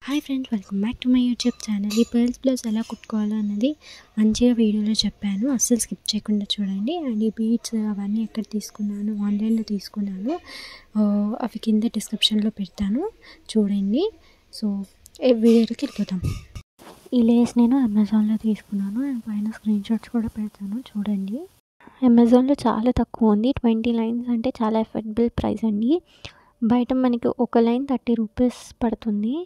Hi friends, welcome back to my YouTube channel. ఈ pearls blouse ఎలా కుట్టుకోవాలో అన్నది మంచిగా వీడియోలో చెప్పాను, అస్సలు స్కిప్ చేయకుండా చూడండి. అండ్ ఈ బీడ్స్ అవన్నీ ఎక్కడ తీసుకున్నాను, ఆన్లైన్లో తీసుకున్నాను, అవి కింద డిస్క్రిప్షన్లో పెడతాను, చూడండి. సో వీడియోలోకి వెళ్ళిపోతాం. ఈ లేస్ నేను అమెజాన్లో తీసుకున్నాను అండ్ పైన స్క్రీన్ షాట్స్ కూడా పెడతాను, చూడండి. అమెజాన్లో చాలా తక్కువ ఉంది, 20 లైన్స్ అంటే చాలా ఎఫర్డబుల్ ప్రైస్ అండి. బయట మనకి ఒక లైన్ 30 రూపీస్ పడుతుంది.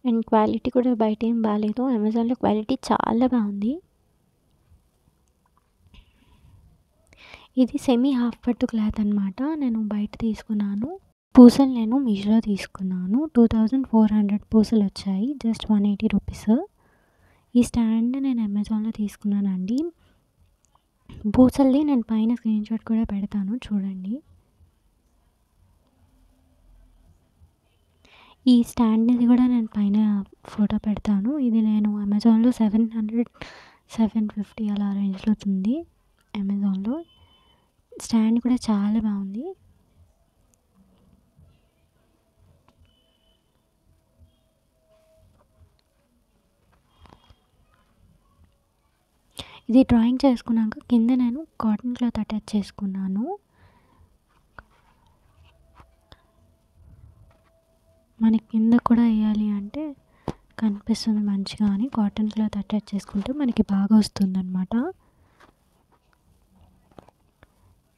అండ్ క్వాలిటీ కూడా బయట ఏం బాగాలేదు, అమెజాన్లో క్వాలిటీ చాలా బాగుంది. ఇది సెమీ హాఫ్ పట్టు క్లాత్ అనమాట. నేను బయట తీసుకున్నాను. పూసలు నేను మీషోలో తీసుకున్నాను. 2400 పూసలు వచ్చాయి, జస్ట్ 180 రూపీస్. ఈ స్టాండ్ నేను అమెజాన్లో తీసుకున్నానండి. పూసల్ది నేను పైన స్క్రీన్ షాట్ కూడా పెడతాను, చూడండి. ఈ స్టాండ్ది కూడా నేను పైన ఫోటో పెడతాను. ఇది నేను అమెజాన్లో 700 750 అలా రేంజ్లో ఉంది అమెజాన్లో. స్టాండ్ కూడా చాలా బాగుంది. ఇది డ్రాయింగ్ చేసుకున్నాక కింద నేను కాటన్ క్లాత్ అటాచ్ చేసుకున్నాను. మనకి కింద కూడా వేయాలి అంటే కనిపిస్తుంది మంచిగా అని కాటన్ క్లాత్ అటాచ్ చేసుకుంటే మనకి బాగా వస్తుంది అనమాట.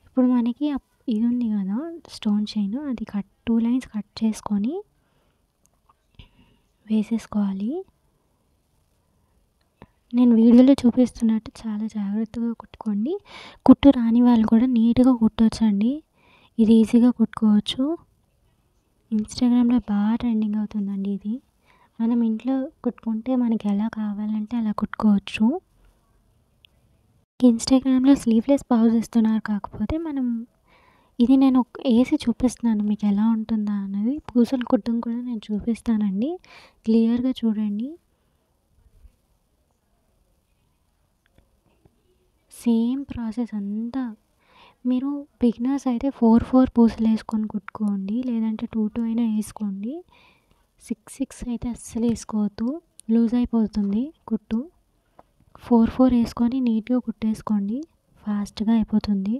ఇప్పుడు మనకి ఇది ఉంది కదా స్టోన్ చైన్, అది 2 లైన్స్ కట్ చేసుకొని వేసేసుకోవాలి. నేను వీడియోలో చూపిస్తున్నట్టు చాలా జాగ్రత్తగా కుట్టుకోండి. కుట్టు రాని వాళ్ళు కూడా నీట్గా కుట్టవచ్చండి. ఇది ఈజీగా కుట్టుకోవచ్చు. ఇన్స్టాగ్రామ్లో బాగా ట్రెండింగ్ అవుతుందండి ఇది. మనం ఇంట్లో కుట్టుకుంటే మనకి ఎలా కావాలంటే అలా కుట్టుకోవచ్చు. ఇన్స్టాగ్రామ్లో స్లీవ్లెస్ బ్లౌజ్ ఇస్తున్నారు, కాకపోతే మనం ఇది నేను వేసి చూపిస్తున్నాను మీకు ఎలా ఉంటుందా అన్నది. పూసలు కుట్టడం కూడా నేను చూపిస్తానండి, క్లియర్గా చూడండి. సేమ్ ప్రాసెస్ అంతా. మీరు బిగినర్స్ అయితే 4 పూసలు వేసుకొని కుట్టుకోండి, లేదంటే 2 అయినా వేసుకోండి. 6 అయితే అస్సలు వేసుకోవద్దు, లూజ్ అయిపోతుంది కుట్టు. 4 వేసుకొని నీట్గా కుట్టేసుకోండి, ఫాస్ట్గా అయిపోతుంది.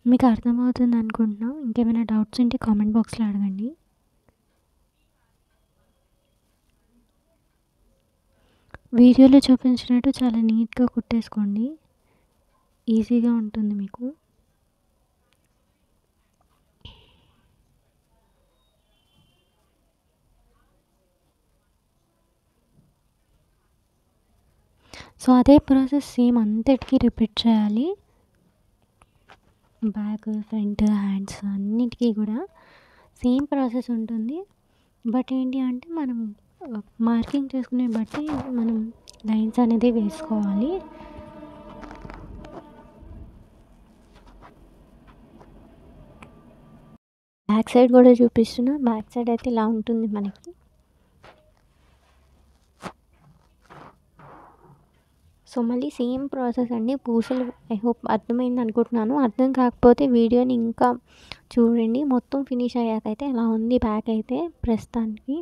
మీకు అర్థమవుతుంది అనుకుంటున్నాం. ఇంకేమైనా డౌట్స్ ఉంటే కామెంట్ బాక్స్లో అడగండి. వీడియోలో చూపించినట్టు చాలా నీట్గా కుట్టేసుకోండి, ఈజీగా ఉంటుంది మీకు. సో అదే ప్రాసెస్ సేమ్ అంతటికి రిపీట్ చేయాలి. బ్యాక్, ఫ్రంట్, హ్యాండ్స్ అన్నిటికీ కూడా సేమ్ ప్రాసెస్ ఉంటుంది. బట్ ఏంటి అంటే మనం మార్కింగ్ చేసుకునే బట్టి మనం లైన్స్ అనేది వేసుకోవాలి. బ్యాక్ సైడ్ కూడా చూపిస్తున్నా. బ్యాక్ సైడ్ అయితే ఇలా ఉంటుంది మనకి. సో మళ్ళీ సేమ్ ప్రాసెస్ అండి. పూసలు ఐ హోప్ అర్థమైంది అనుకుంటున్నాను. అర్థం కాకపోతే వీడియోని ఇంకా చూడండి, మొత్తం ఫినిష్ అయ్యాకైతే ఇలా ఉంది బ్యాక్ అయితే ప్రస్తుతానికి.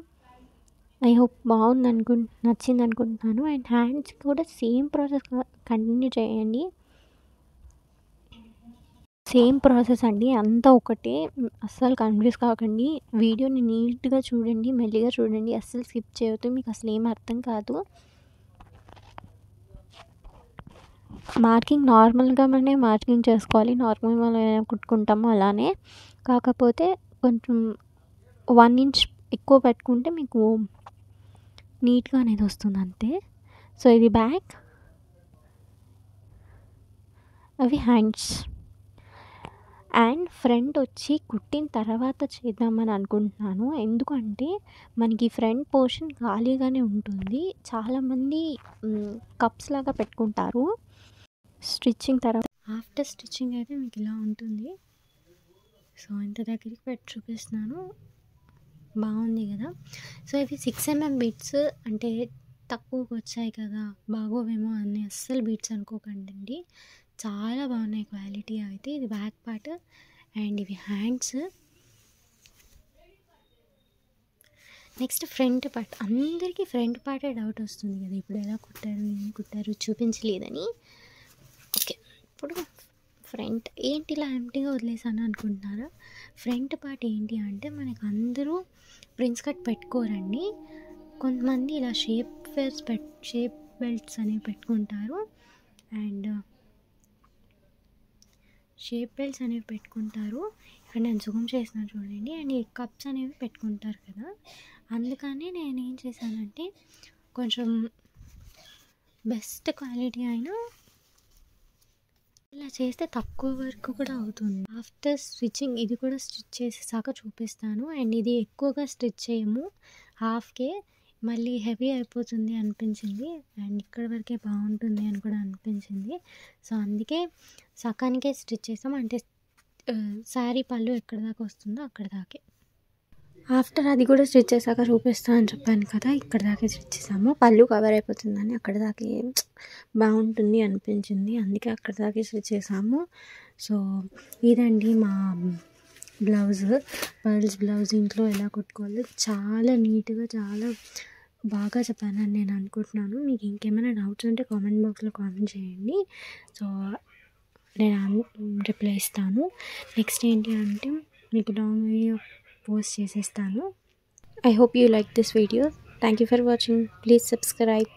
ఐ హోప్ బాగుంది నచ్చింది అనుకుంటున్నాను. అండ్ హ్యాండ్స్ కూడా సేమ్ ప్రాసెస్ కంటిన్యూ చేయండి. సేమ్ ప్రాసెస్ అండి, అంతా ఒకటే, అస్సలు కన్ఫ్యూజ్ కాకండి. వీడియోని నీట్గా చూడండి, మెల్లిగా చూడండి, అస్సలు స్కిప్ చేయొద్దు, మీకు అసలు ఏం అర్థం కాదు. మార్కింగ్ నార్మల్గానే మార్కింగ్ చేసుకోవాలి, నార్మల్గా మనం కుట్టుకుంటామో అలానే. కాకపోతే కొంచెం 1 ఇంచ్ ఎక్కువ పెట్టుకుంటే మీకు నీట్గా అనేది వస్తుంది అంతే. సో ఇది బ్యాక్, అవి హ్యాండ్స్. అండ్ ఫ్రంట్ వచ్చి కుట్టిన తర్వాత చేద్దామని అనుకుంటున్నాను, ఎందుకంటే మనకి ఫ్రంట్ పోర్షన్ ఖాళీగానే ఉంటుంది. చాలామంది కప్స్ లాగా పెట్టుకుంటారు. స్టిచ్చింగ్ తర్వాత ఆఫ్టర్ స్టిచ్చింగ్ అయితే మీకు ఇలా ఉంటుంది. సో ఇంత దగ్గరికి పెట్టి చూపిస్తున్నాను, బాగుంది కదా. సో ఇవి 6mm బిట్స్, అంటే తక్కువకి వచ్చాయి కదా బాగోవేమో అని అస్సలు బీట్స్ అనుకోకండి, చాలా బాగున్నాయి క్వాలిటీ అయితే. ఇది బ్యాక్ పార్ట్ అండ్ ఇవి హ్యాండ్స్. Next front part. అందరికీ ఫ్రంట్ పార్టే డౌట్ వస్తుంది కదా, ఇప్పుడు ఎలా కుట్టారు ఏం కుట్టారు చూపించలేదని. ఓకే, ఇప్పుడు ఫ్రంట్ ఏంటి ఇలా ఎంటీగా వదిలేసాను అనుకుంటున్నారా? ఫ్రంట్ పార్ట్ ఏంటి అంటే మనకు అందరూ ప్రిన్స్ కట్ పెట్టుకోరండి, కొంతమంది ఇలా షేప్ బెల్ట్స్ అనేవి పెట్టుకుంటారు. అండ్ షేప్ బెల్ట్స్ అనేవి పెట్టుకుంటారు. ఇక్కడ నేను జూమ్ చేసిన చూడండి. అండ్ ఈ కప్స్ అనేవి పెట్టుకుంటారు కదా, అందుకని నేను ఏం చేశానంటే కొంచెం బెస్ట్ క్వాలిటీ అయినా ఇలా చేస్తే తక్కువ వరకు కూడా అవుతుంది. ఆఫ్టర్ స్టిచ్చింగ్ ఇది కూడా స్టిచ్ చేసేసాక చూపిస్తాను. అండ్ ఇది ఎక్కువగా స్టిచ్ చేయము, హాఫ్కే, మళ్ళీ హెవీ అయిపోతుంది అనిపించింది. అండ్ ఇక్కడ వరకే బాగుంటుంది అని కూడా అనిపించింది. సో అందుకే సకానికే స్టిచ్ చేసాం, అంటే శారీ పళ్ళు ఎక్కడ దాకా వస్తుందో అక్కడ దాకే. ఆఫ్టర్ అది కూడా స్టిచ్ చేశాక చూపిస్తాను అని చెప్పాను కదా, ఇక్కడ దాకే స్టిచ్ చేసాము. పళ్ళు కవర్ అయిపోతుందని అక్కడ దాకే బాగుంటుంది అనిపించింది, అందుకే అక్కడ దాకే స్టిచ్ చేసాము. సో ఇదండి మా బ్లౌజ్, పర్ల్స్ బ్లౌజ్ ఇంట్లో ఎలా కుట్టుకోవాలో చాలా నీట్గా చాలా బాగా చెప్పానని నేను అనుకుంటున్నాను. మీకు ఇంకేమైనా డౌట్స్ ఉంటే కామెంట్ బాక్స్లో కామెంట్ చేయండి, సో నేను రిప్లై ఇస్తాను. నెక్స్ట్ ఏంటి అంటే మీకు లాంగ్ వీడియో పోస్ట్ చేసేస్తాను. I hope you like this video. Thank you for watching. Please subscribe.